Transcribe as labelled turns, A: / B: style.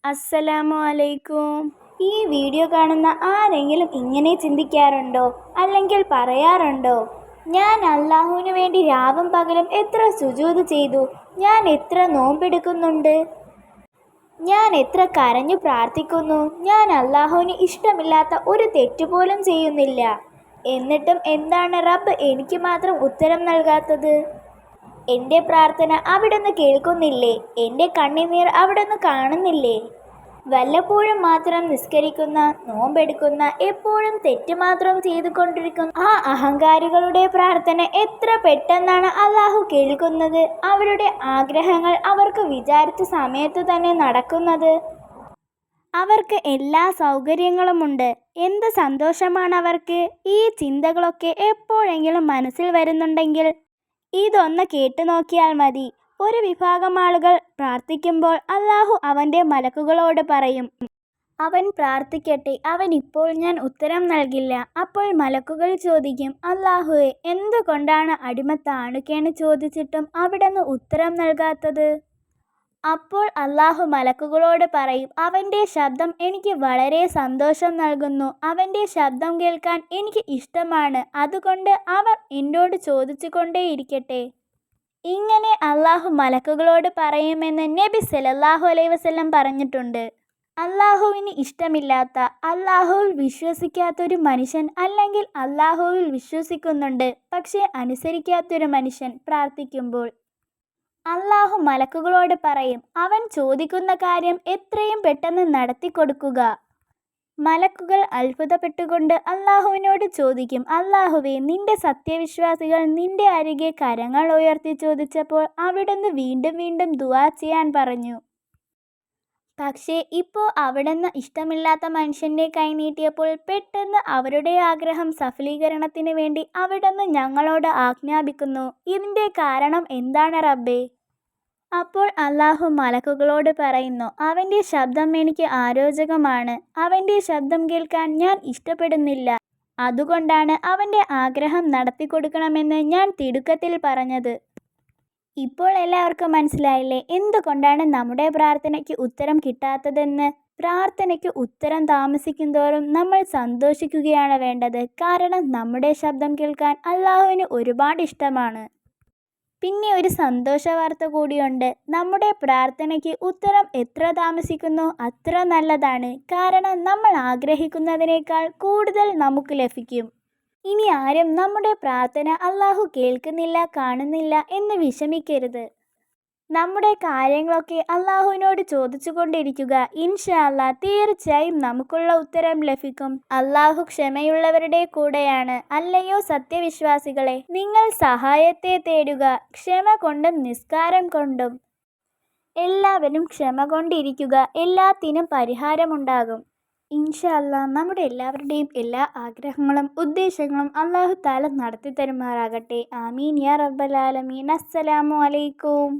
A: അസ്സലാമു അലൈക്കും. ഈ വീഡിയോ കാണുന്ന ആരെങ്കിലും ഇങ്ങനെ ചിന്തിക്കാറുണ്ടോ? അല്ലെങ്കിൽ പറയാറുണ്ടോ, ഞാൻ അല്ലാഹുവിന് വേണ്ടി രാവും പകലും എത്ര സുജൂദ് ചെയ്തു, ഞാൻ എത്ര നോമ്പെടുക്കുന്നുണ്ട്, ഞാൻ എത്ര കരഞ്ഞു പ്രാർത്ഥിക്കുന്നു, ഞാൻ അല്ലാഹുവിന് ഇഷ്ടമില്ലാത്ത ഒരു തെറ്റുപോലും ചെയ്യുന്നില്ല, എന്നിട്ടും എന്താണ് റബ്ബ് എനിക്ക് മാത്രം ഉത്തരം നൽകാത്തത്? എൻ്റെ പ്രാർത്ഥന അവിടുന്ന് കേൾക്കുന്നില്ലേ? എൻ്റെ കണ്ണുനീർ അവിടുന്ന് കാണുന്നില്ലേ? വല്ലപ്പോഴും മാത്രം നിസ്കരിക്കുന്ന, നോമ്പെടുക്കുന്ന, എപ്പോഴും തെറ്റ് മാത്രം ചെയ്തുകൊണ്ടിരിക്കുന്ന ആ അഹങ്കാരികളുടെ പ്രാർത്ഥന എത്ര പെട്ടെന്നാണ് അല്ലാഹു കേൾക്കുന്നത്. അവരുടെ ആഗ്രഹങ്ങൾ അവർക്ക് വിചാരിച്ച സമയത്ത് തന്നെ നടക്കുന്നത്. അവർക്ക് എല്ലാ സൗകര്യങ്ങളുമുണ്ട്. എന്ത് സന്തോഷമാണവർക്ക്! ഈ ചിന്തകളൊക്കെ എപ്പോഴെങ്കിലും മനസ്സിൽ വരുന്നുണ്ടെങ്കിൽ ഇതൊന്ന് കേട്ടു നോക്കിയാൽ മതി. ഒരു വിഭാഗം ആളുകൾ പ്രാർത്ഥിക്കുമ്പോൾ അല്ലാഹു അവൻ്റെ മലക്കുകളോട് പറയും, അവൻ പ്രാർത്ഥിക്കട്ടെ, അവനിപ്പോൾ ഞാൻ ഉത്തരം നൽകില്ല. അപ്പോൾ മലക്കുകൾ ചോദിക്കും, അല്ലാഹുവേ, എന്തുകൊണ്ടാണ് അടിമ താണുകേണ് ചോദിച്ചിട്ടും അവിടുന്ന് ഉത്തരം നൽകാത്തത്? അപ്പോൾ അല്ലാഹു മലക്കുകളോട് പറയും, അവൻ്റെ ശബ്ദം എനിക്ക് വളരെ സന്തോഷം നൽകുന്നു, അവൻ്റെ ശബ്ദം കേൾക്കാൻ എനിക്ക് ഇഷ്ടമാണ്, അതുകൊണ്ട് അവർ എന്നോട് ചോദിച്ചു കൊണ്ടേയിരിക്കട്ടെ. ഇങ്ങനെ അല്ലാഹു മലക്കുകളോട് പറയുമെന്ന് നബി സല്ലല്ലാഹു അലൈഹി വസല്ലം പറഞ്ഞിട്ടുണ്ട്. അല്ലാഹുവിന് ഇഷ്ടമില്ലാത്ത, അല്ലാഹുവിൽ വിശ്വസിക്കാത്തൊരു മനുഷ്യൻ, അല്ലെങ്കിൽ അല്ലാഹുവിൽ വിശ്വസിക്കുന്നുണ്ട് പക്ഷേ അനുസരിക്കാത്തൊരു മനുഷ്യൻ പ്രാർത്ഥിക്കുമ്പോൾ അല്ലാഹു മലക്കുകളോട് പറയും, അവൻ ചോദിക്കുന്ന കാര്യം എത്രയും പെട്ടെന്ന് നടത്തിക്കൊടുക്കുക. മലക്കുകൾ അത്ഭുതപ്പെട്ടുകൊണ്ട് അല്ലാഹുവിനോട് ചോദിക്കും, അല്ലാഹുവേ, നിന്റെ സത്യവിശ്വാസികൾ നിന്റെ അരികെ കരങ്ങൾ ഉയർത്തി ചോദിച്ചപ്പോൾ അവിടുന്ന് വീണ്ടും വീണ്ടും ദുആ ചെയ്യാൻ പറഞ്ഞു. പക്ഷേ ഇപ്പോൾ അവിടുന്ന് ഇഷ്ടമില്ലാത്ത മനുഷ്യൻ്റെ കൈ നീട്ടിയപ്പോൾ പെട്ടെന്ന് അവരുടെ ആഗ്രഹം സഫലീകരണത്തിന് വേണ്ടി അവിടുന്ന് ഞങ്ങളോട് ആജ്ഞാപിക്കുന്നു. ഇതിൻ്റെ കാരണം എന്താണ് റബ്ബേ? അപ്പോൾ അല്ലാഹു മലക്കുകളോട് പറയുന്നു, അവൻ്റെ ശബ്ദം എനിക്ക് അരോചകമാണ്, അവൻ്റെ ശബ്ദം കേൾക്കാൻ ഞാൻ ഇഷ്ടപ്പെടുന്നില്ല, അതുകൊണ്ടാണ് അവൻ്റെ ആഗ്രഹം നടത്തിക്കൊടുക്കണമെന്ന് ഞാൻ തിടുക്കത്തിൽ പറഞ്ഞത്. ഇപ്പോൾ എല്ലാവർക്കും മനസ്സിലായില്ലേ എന്തുകൊണ്ടാണ് നമ്മുടെ പ്രാർത്ഥനയ്ക്ക് ഉത്തരം കിട്ടാത്തതെന്ന്? പ്രാർത്ഥനയ്ക്ക് ഉത്തരം താമസിക്കുന്തോറും നമ്മൾ സന്തോഷിക്കുകയാണ് വേണ്ടത്. കാരണം നമ്മുടെ ശബ്ദം കേൾക്കാൻ അല്ലാഹുവിന് ഒരുപാട് ഇഷ്ടമാണ്. പിന്നെ ഒരു സന്തോഷ വാർത്ത കൂടിയുണ്ട്. നമ്മുടെ പ്രാർത്ഥനയ്ക്ക് ഉത്തരം എത്ര താമസിക്കുന്നോ അത്ര നല്ലതാണ്. കാരണം നമ്മൾ ആഗ്രഹിക്കുന്നതിനേക്കാൾ കൂടുതൽ നമുക്ക് ലഭിക്കും. ഇനി ആരും നമ്മുടെ പ്രാർത്ഥന അല്ലാഹു കേൾക്കുന്നില്ല, കാണുന്നില്ല എന്ന് വിഷമിക്കരുത്. നമ്മുടെ കാര്യങ്ങളൊക്കെ അല്ലാഹുവിനോട് ചോദിച്ചുകൊണ്ടിരിക്കുക. ഇൻഷാ അല്ലാഹ് തീർച്ചയായും നമുക്കുള്ള ഉത്തരം ലഭിക്കും. അല്ലാഹു ക്ഷമയുള്ളവരുടെ കൂടെയാണ്. അല്ലയോ സത്യവിശ്വാസികളെ, നിങ്ങൾ സഹായത്തെ തേടുക. ക്ഷമ കൊണ്ടും നിസ്കാരം കൊണ്ടും. എല്ലാവരും ക്ഷമ കൊണ്ടിരിക്കുക, എല്ലാത്തിനും പരിഹാരമുണ്ടാകും. ഇൻഷാ അല്ലാഹ് നമ്മുടെ എല്ലാവരുടെയും എല്ലാ ആഗ്രഹങ്ങളും ഉദ്ദേശങ്ങളും അല്ലാഹു തആല നടത്തി തരുമാറാകട്ടെ. ആമീൻ യാ റബ്ബൽ ആലമീൻ. അസ്സലാമു അലൈക്കും.